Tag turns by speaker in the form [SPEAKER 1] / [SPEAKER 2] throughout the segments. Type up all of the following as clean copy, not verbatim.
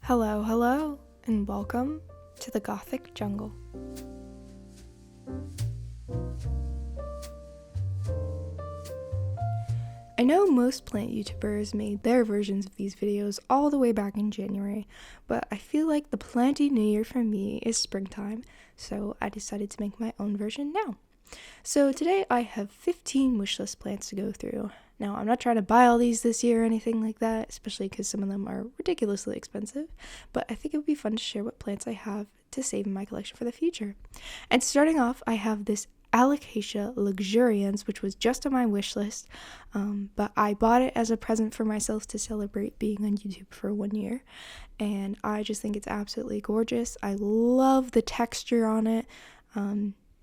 [SPEAKER 1] Hello, and welcome to the Gothic Jungle. I know most plant YouTubers made their versions of these videos all the way back in January, but I feel like the planty new year for me is springtime, so I decided to make my own version now. So today I have 15 wishlist plants to go through. Now, I'm not trying to buy all these this year or anything like that, especially because some of them are ridiculously expensive, but I think it would be fun to share what plants I have to save in my collection for the future. And starting off, I have this Alocasia luxurians, which was just on my wish list, but I bought it as a present for myself to celebrate being on YouTube for 1 year, and I just think it's absolutely gorgeous. I love the texture on it,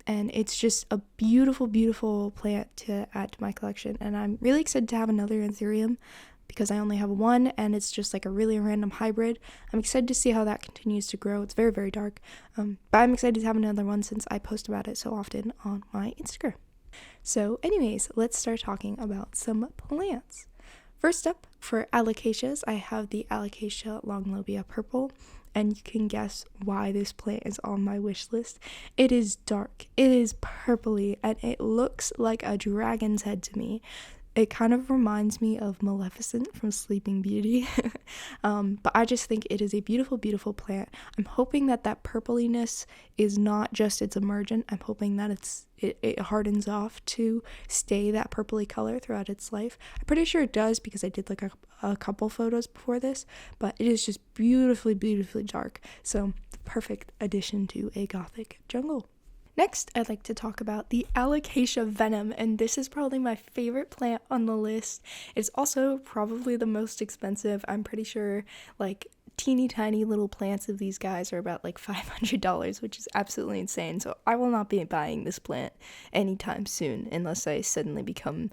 [SPEAKER 1] and it's just a beautiful plant to add to my collection, and I'm really excited to have another Anthurium because I only have one and it's just like a really random hybrid. I'm excited to see how that continues to grow. It's very dark, but I'm excited to have another one since I post about it so often on my Instagram. So anyways, let's start talking about some plants. First up, for alocasias, I have the Alocasia Longiloba purple, and you can guess why this plant is on my wish list. It is dark, it is purpley, and it looks like a dragon's head to me. It kind of reminds me of Maleficent from Sleeping Beauty, but I just think it is a beautiful plant. I'm hoping that purpliness is not just its emergent. I'm hoping that it hardens off to stay that purpley color throughout its life. I'm pretty sure it does because I did like a couple photos before this, but it is just beautifully dark. So the perfect addition to a gothic jungle. Next, I'd like to talk about the Alocasia Venom, and this is probably my favorite plant on the list. It's also probably the most expensive. I'm pretty sure like teeny tiny little plants of these guys are about like $500, which is absolutely insane. So I will not be buying this plant anytime soon unless I suddenly become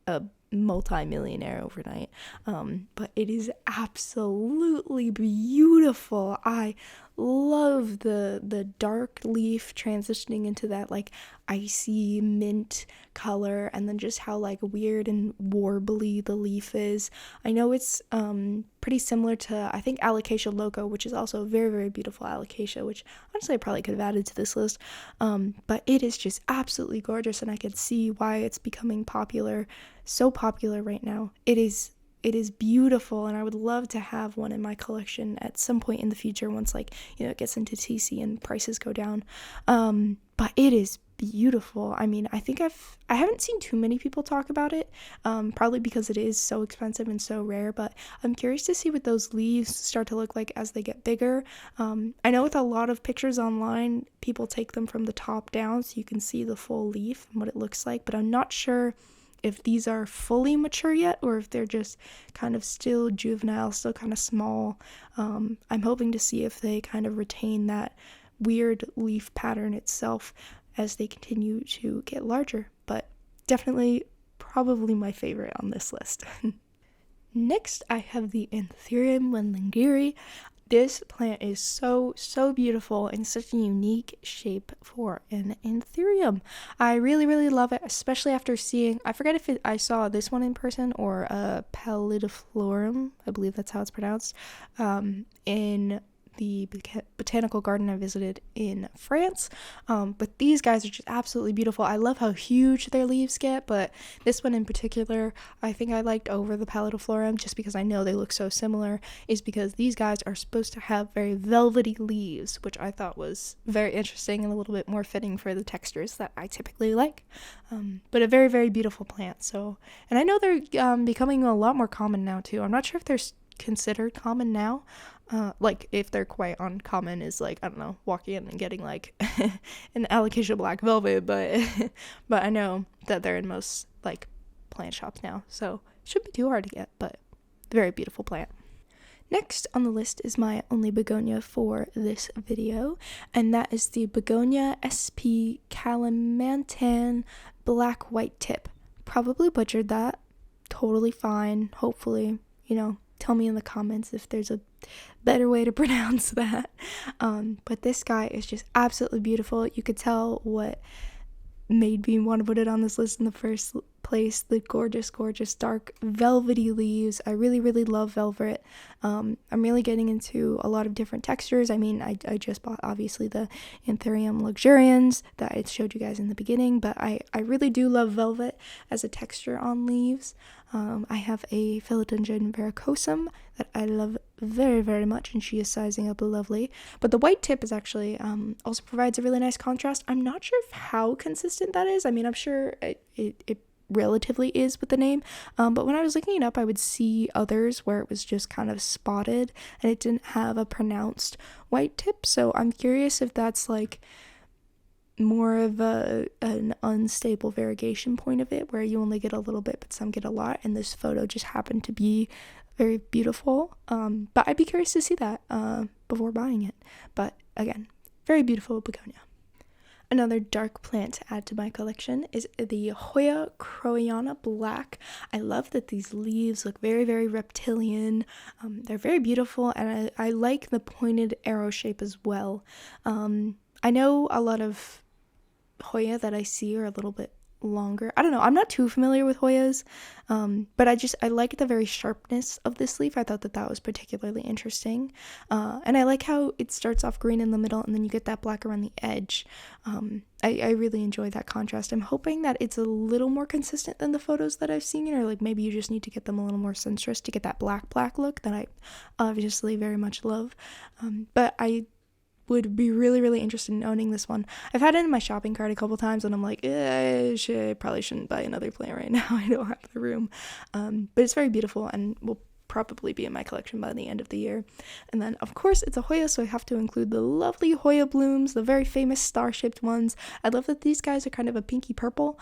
[SPEAKER 1] a multi-millionaire overnight. But it is absolutely beautiful. I love the dark leaf transitioning into that like icy mint color, and then just how like weird and warbly the leaf is. I know it's pretty similar to, I think, Alocasia loco, which is also a very beautiful alocasia, which honestly I probably could have added to this list, but it is just absolutely gorgeous, and I could see why it's becoming so popular right now. It is beautiful, and I would love to have one in my collection at some point in the future once, like, it gets into TC and prices go down. But it is beautiful. I mean, I think I haven't seen too many people talk about it, probably because it is so expensive and so rare, but I'm curious to see what those leaves start to look like as they get bigger. I know with a lot of pictures online, people take them from the top down so you can see the full leaf and what it looks like, but I'm not sure if these are fully mature yet or if they're just kind of still juvenile, still kind of small. I'm hoping to see if they kind of retain that weird leaf pattern itself as they continue to get larger, but definitely probably my favorite on this list. Next, I have the Anthurium Wendlingeri. This plant is so beautiful and such a unique shape for an Anthurium. I really love it, especially after seeing, I forget if I saw this one in person or a Pallidiflorum, I believe that's how it's pronounced, in the botanical garden I visited in France. But these guys are just absolutely beautiful. I love how huge their leaves get, but this one in particular, I think I liked over the Pallidiflorum just because I know they look so similar, is because these guys are supposed to have very velvety leaves, which I thought was very interesting and a little bit more fitting for the textures that I typically like. But a very beautiful plant. So, and I know they're becoming a lot more common now too. I'm not sure if they're considered common now. Like if they're quite uncommon is like, I don't know, walking in and getting like an Alocasia black velvet, but I know that they're in most like plant shops now, so it shouldn't be too hard to get, but very beautiful plant. Next on the list is my only begonia for this video, and that is the Begonia SP Kalimantan black white tip. Probably butchered that, totally fine. Hopefully, tell me in the comments if there's a better way to pronounce that. But this guy is just absolutely beautiful. You could tell what made me want to put it on this list in the first place. The gorgeous, gorgeous dark velvety leaves. I really, really love velvet. I'm really getting into a lot of different textures. I mean, I just bought obviously the Anthurium luxurians that I showed you guys in the beginning, but I really do love velvet as a texture on leaves. I have a Philodendron verrucosum that I love very, very much, and she is sizing up lovely. But the white tip is actually also provides a really nice contrast. I'm not sure how consistent that is. I mean, I'm sure it relatively is with the name, but when I was looking it up, I would see others where it was just kind of spotted and it didn't have a pronounced white tip. So I'm curious if that's like more of an unstable variegation point of it, where you only get a little bit but some get a lot, and this photo just happened to be very beautiful. But I'd be curious to see that before buying it. But again, very beautiful begonia. Another dark plant to add to my collection is the Hoya Khroniana Black. I love that these leaves look very, very reptilian. They're very beautiful, and I like the pointed arrow shape as well. I know a lot of Hoya that I see are a little bit longer. I don't know, I'm not too familiar with Hoyas, but I like the very sharpness of this leaf. I thought that was particularly interesting, and I like how it starts off green in the middle and then you get that black around the edge. I really enjoy that contrast. I'm hoping that it's a little more consistent than the photos that I've seen, or like maybe you just need to get them a little more centrist to get that black look that I obviously very much love. But I would be really, really interested in owning this one. I've had it in my shopping cart a couple times and I'm like, I probably shouldn't buy another plant right now. I don't have the room. But it's very beautiful and will probably be in my collection by the end of the year. And then of course it's a Hoya, so I have to include the lovely Hoya blooms, the very famous star-shaped ones. I love that these guys are kind of a pinky purple.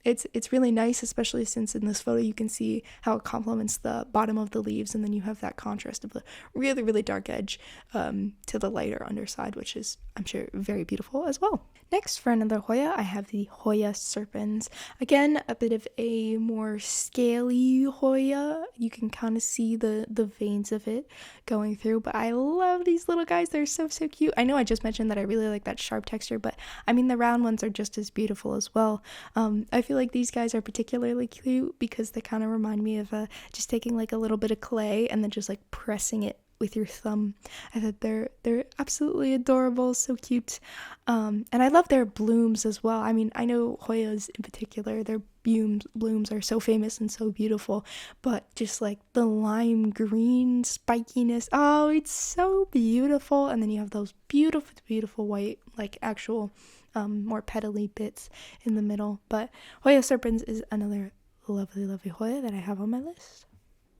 [SPEAKER 1] It's really nice, especially since in this photo you can see how it complements the bottom of the leaves, and then you have that contrast of the really, really dark edge to the lighter underside, which is, I'm sure, very beautiful as well. Next, for another Hoya, I have the Hoya Serpens. Again, a bit of a more scaly Hoya. You can kind of see the veins of it going through, but I love these little guys. They're so cute. I know I just mentioned that I really like that sharp texture, but I mean the round ones are just as beautiful as well. I feel like these guys are particularly cute because they kind of remind me of just taking like a little bit of clay and then just like pressing it with your thumb. I thought they're absolutely adorable, so cute. And I love their blooms as well. I mean, I know Hoyas in particular, their blooms are so famous and so beautiful, but just like the lime green spikiness, oh, it's so beautiful. And then you have those beautiful white, like actual more petally bits in the middle. But Hoya Serpens is another lovely Hoya that I have on my list.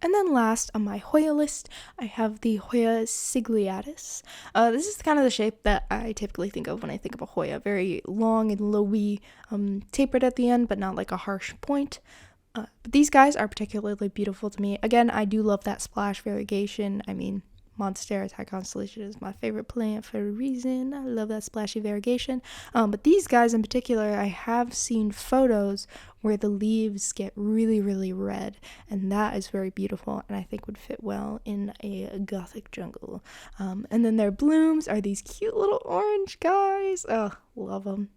[SPEAKER 1] And then last on my Hoya list, I have the Hoya Sigillatis. This is kind of the shape that I typically think of when I think of a Hoya. Very long and lowy, tapered at the end, but not like a harsh point. But these guys are particularly beautiful to me. Again, I do love that splash variegation. I mean, Monstera Thai constellation is my favorite plant for a reason. I love that splashy variegation. But these guys in particular, I have seen photos where the leaves get really, really red, and that is very beautiful and I think would fit well in a gothic jungle. And then their blooms are these cute little orange guys. Oh, love them.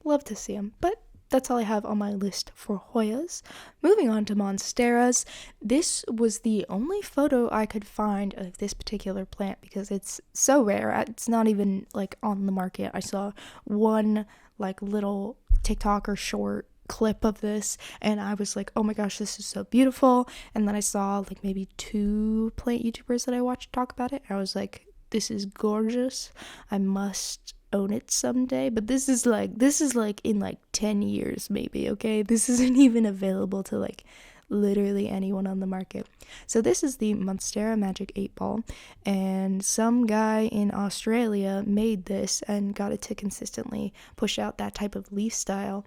[SPEAKER 1] Love to see them. But that's all I have on my list for Hoyas. Moving on to Monsteras. This was the only photo I could find of this particular plant because it's so rare. It's not even like on the market. I saw one like little TikTok or short clip of this and I was like, oh my gosh, this is so beautiful. And then I saw like maybe 2 plant YouTubers that I watched talk about it. I was like, this is gorgeous. I must own it someday. But this is like in like 10 years maybe, okay? This isn't even available to like literally anyone on the market. So this is the Monstera Magic 8 Ball, and some guy in Australia made this and got it to consistently push out that type of leaf style.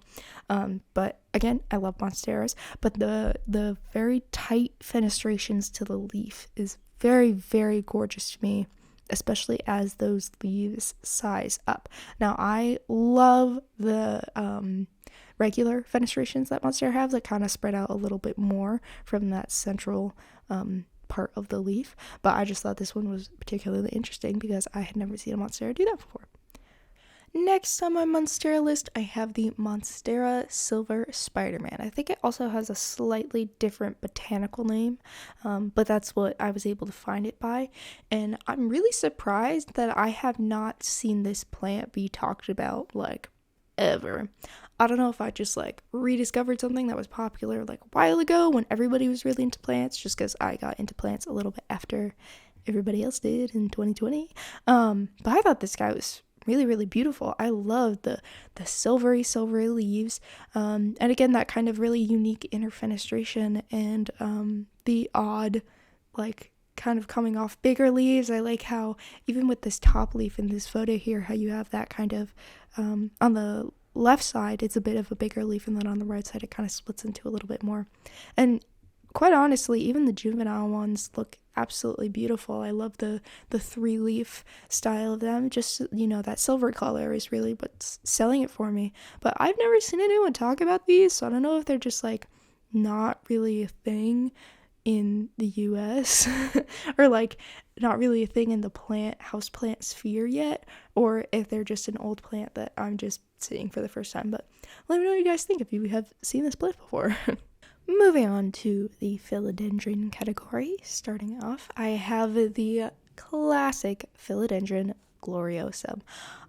[SPEAKER 1] But again, I love Monsteras, but the very tight fenestrations to the leaf is very, very gorgeous to me, especially as those leaves size up. Now, I love the regular fenestrations that Monstera have that kind of spread out a little bit more from that central part of the leaf, but I just thought this one was particularly interesting because I had never seen a Monstera do that before. Next on my Monstera list, I have the Monstera Silver Spider-Man. I think it also has a slightly different botanical name, but that's what I was able to find it by. And I'm really surprised that I have not seen this plant be talked about, like, ever. I don't know if I just, like, rediscovered something that was popular, like, a while ago when everybody was really into plants, just because I got into plants a little bit after everybody else did in 2020. But I thought this guy was really beautiful. I love the silvery leaves, and again that kind of really unique interfenestration, and the odd, like, kind of coming off bigger leaves. I like how even with this top leaf in this photo here, how you have that kind of on the left side it's a bit of a bigger leaf, and then on the right side it kind of splits into a little bit more. And quite honestly, even the juvenile ones look absolutely beautiful. I love the 3-leaf style of them. Just, that silver color is really what's selling it for me. But I've never seen anyone talk about these, so I don't know if they're just, like, not really a thing in the US or, like, not really a thing in the houseplant sphere yet, or if they're just an old plant that I'm just seeing for the first time. But let me know what you guys think if you have seen this plant before. Moving on to the philodendron category, starting off, I have the classic Philodendron Gloriosum.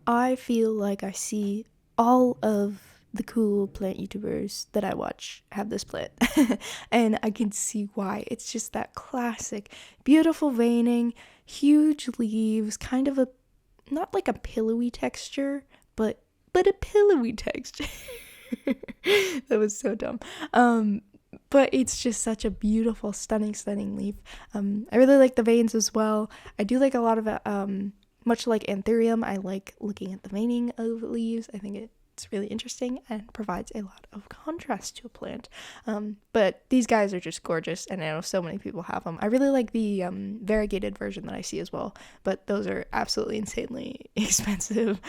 [SPEAKER 1] I feel like I see all of the cool plant YouTubers that I watch have this plant, and I can see why. It's just that classic, beautiful veining, huge leaves, kind of not like a pillowy texture, but a pillowy texture. That was so dumb. But it's just such a beautiful, stunning leaf. I really like the veins as well. I do like a lot of it, much like Anthurium, I like looking at the veining of leaves. I think it's really interesting and provides a lot of contrast to a plant. But these guys are just gorgeous, and I know so many people have them. I really like the variegated version that I see as well, but those are absolutely insanely expensive.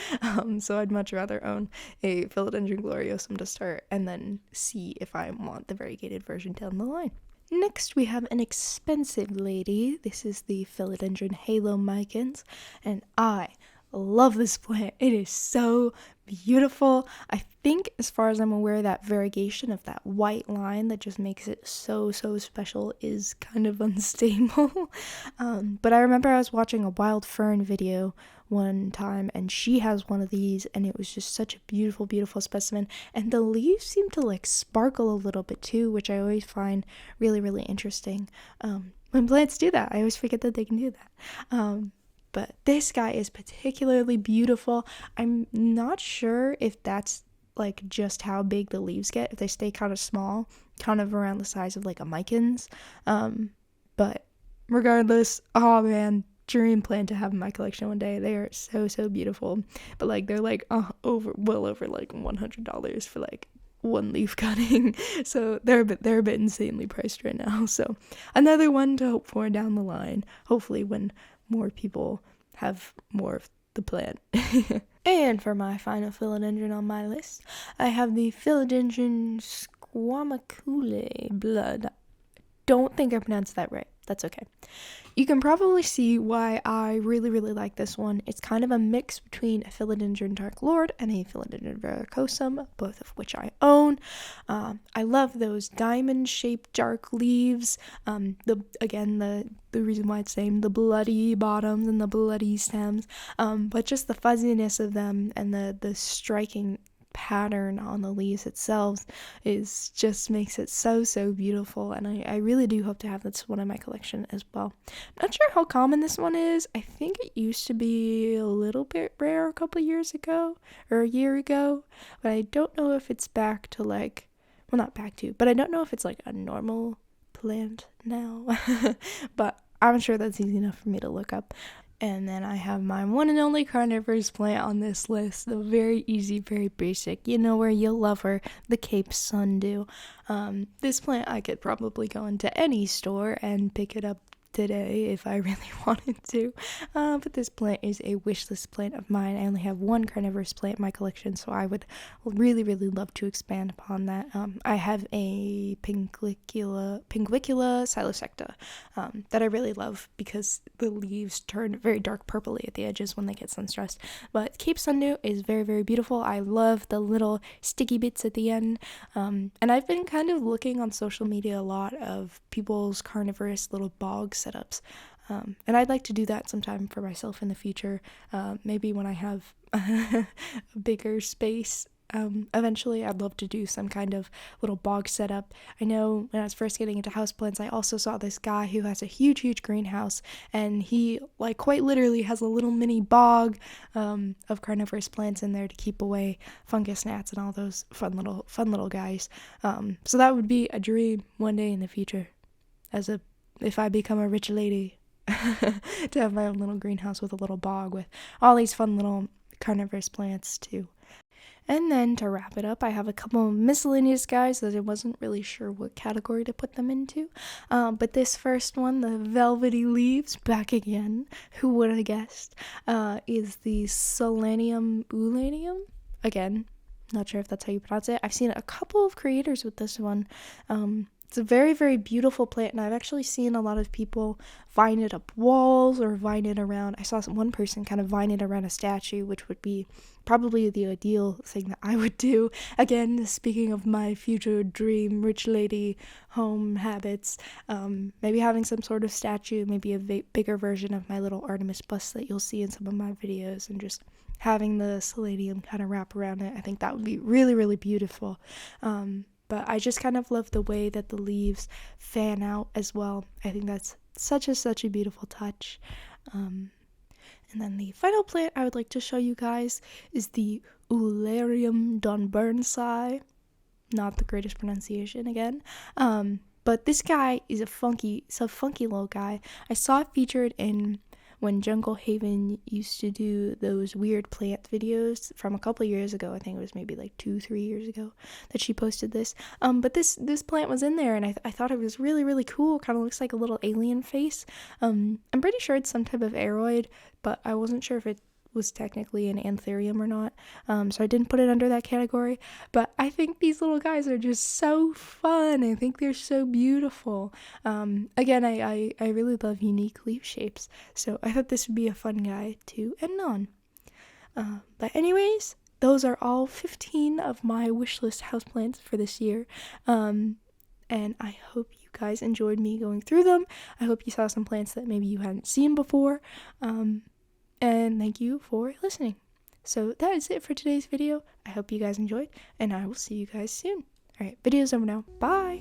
[SPEAKER 1] So I'd much rather own a Philodendron Gloriosum to start, and then see if I want the variegated version down the line. Next, we have an expensive lady. This is the Philodendron Halo Micans, and I love this plant. It is so beautiful. I think, as far as I'm aware, that variegation of that white line that just makes it so special is kind of unstable. But I remember I was watching a wild fern video one time, and she has one of these, and it was just such a beautiful specimen, and the leaves seem to, like, sparkle a little bit too, which I always find really interesting. When plants do that, I always forget that they can do that. But this guy is particularly beautiful. I'm not sure if that's, like, just how big the leaves get, if they stay kind of small, kind of around the size of, like, a Micans. But regardless, oh man, dream plan to have in my collection one day. They are so beautiful. But, like, they're, like, well over like $100 for, like, one leaf cutting. So they're a bit insanely priced right now. So another one to hope for down the line, hopefully when more people have more of the plant. And for my final philodendron on my list, I have the Philodendron Squamicaule blood. Don't think I pronounced that right. That's okay. You can probably see why I really like this one. It's kind of a mix between a Philodendron Dark Lord and a Philodendron Verrucosum, both of which I own. I love those diamond-shaped dark leaves. The reason why it's named the bloody bottoms and the bloody stems, but just the fuzziness of them and the striking pattern on the leaves itself just makes it so beautiful, and I really do hope to have this one in my collection as well. I'm not sure how common this one is. I think it used to be a little bit rare a couple years ago, or a year ago, but I don't know if it's back to, like, well, not back to, but I don't know if it's, like, a normal plant now. But I'm sure that's easy enough for me to look up. And then I have my one and only carnivorous plant on this list, the very easy, very basic, where you'll love her, the Cape Sundew. This plant I could probably go into any store and pick it up today if I really wanted to, but this plant is a wishlist plant of mine. I only have one carnivorous plant in my collection, so I would really love to expand upon that. I have a Pinguicula silosecta that I really love because the leaves turn very dark purpley at the edges when they get sunstressed. But Cape Sundew is very beautiful. I love the little sticky bits at the end, and I've been kind of looking on social media a lot of people's carnivorous little bog setups, and I'd like to do that sometime for myself in the future, maybe when I have a bigger space. Eventually I'd love to do some kind of little bog setup. I know when I was first getting into houseplants, I also saw this guy who has a huge greenhouse, and he like quite literally has a little mini bog of carnivorous plants in there to keep away fungus gnats and all those fun little guys. So that would be a dream one day in the future, if I become a rich lady, to have my own little greenhouse with a little bog with all these fun little carnivorous plants too. And then to wrap it up, I have a couple of miscellaneous guys that I wasn't really sure what category to put them into. But this first one, the velvety leaves, back again, who would have guessed, is the Solanum Uleanum. Again, not sure if that's how you pronounce it. I've seen a couple of creators with this one. It's a very beautiful plant, and I've actually seen a lot of people vine it up walls or vine it around. I saw one person kind of vine it around a statue, which would be probably the ideal thing that I would do. Again, speaking of my future dream rich lady home habits, maybe having some sort of statue, maybe a bigger version of my little Artemis bust that you'll see in some of my videos, and just having the Solanum kind of wrap around it. I think that would be really beautiful. But I just kind of love the way that the leaves fan out as well. I think that's such a beautiful touch. And then the final plant I would like to show you guys is the Ularium Donburnsii. Not the greatest pronunciation again. But this guy is a funky little guy. I saw it featured in when Jungle Haven used to do those weird plant videos from a couple years ago. I think it was maybe like 2-3 years ago that she posted this. But this plant was in there, and I thought it was really cool. Kind of looks like a little alien face. I'm pretty sure it's some type of aroid, but I wasn't sure if it was technically an Anthurium or not, so I didn't put it under that category. But I think these little guys are just so fun. I think they're so beautiful. Again, I really love unique leaf shapes, so I thought this would be a fun guy to end on. But anyways, those are all 15 of my wishlist houseplants for this year, and I hope you guys enjoyed me going through them. I hope you saw some plants that maybe you hadn't seen before. And thank you for listening. So that is it for today's video. I hope you guys enjoyed, and I will see you guys soon. Alright, video's over now. Bye!